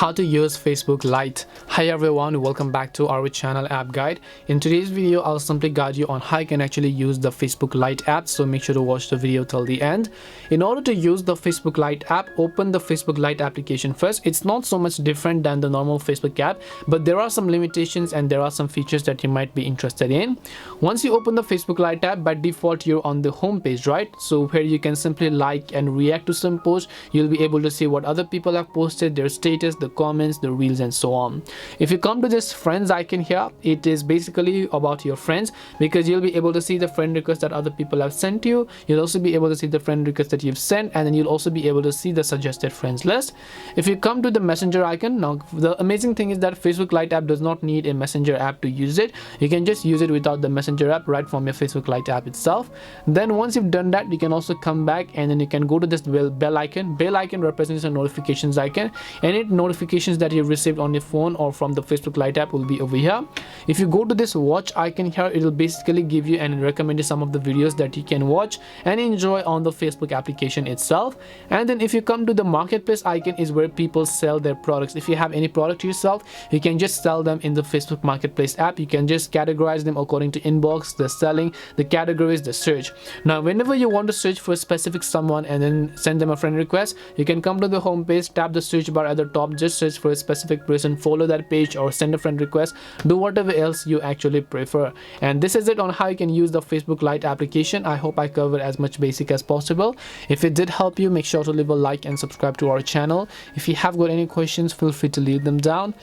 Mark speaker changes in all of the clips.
Speaker 1: How to use Facebook Lite. Hi everyone, welcome back to our channel app guide. In today's video I'll simply guide you on how you can actually use the Facebook Lite app, so make sure to watch the video till the end. In order to use the Facebook Lite app, open the Facebook Lite application first. It's not so much different than the normal Facebook app, but there are some limitations and there are some features that you might be interested in. Once you open the Facebook Lite app, by default you're on the home page, right? So where you can simply like and react to some posts. You'll be able to see what other people have posted, their status, the comments, the reels, and so on. If you come to this friends icon here, it is basically about your friends, because you'll be able to see the friend requests that other people have sent you. You'll also be able to see the friend requests that you've sent, and then you'll also be able to see the suggested friends list. If you come to the messenger icon, now the amazing thing is that Facebook Lite app does not need a messenger app to use it. You can just use it without the messenger app right from your Facebook Lite app itself. Then once you've done that, you can also come back and then you can go to this bell icon. Bell icon represents a notifications icon. Any notifications that you've received on your phone or from the Facebook Lite app will be over here. If you go to this watch icon here, it will basically give you and recommend you some of the videos that you can watch and enjoy on the Facebook application itself. And then if you come to the marketplace icon, is where people sell their products. If you have any product yourself, you can just sell them in the Facebook marketplace app. You can just categorize them according to inbox, the selling, the categories, the search. Now whenever you want to search for a specific someone and then send them a friend request, you can come to the home page, tap the search bar at the top, just search for a specific person, follow that page or send a friend request, do whatever else you actually prefer. And this is it on how you can use the Facebook Lite application. I hope I covered as much basic as possible. If it did help you, make sure to leave a like and subscribe to our channel. If you have got any questions, feel free to leave them down.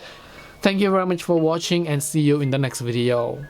Speaker 1: Thank you very much for watching and see you in the next video.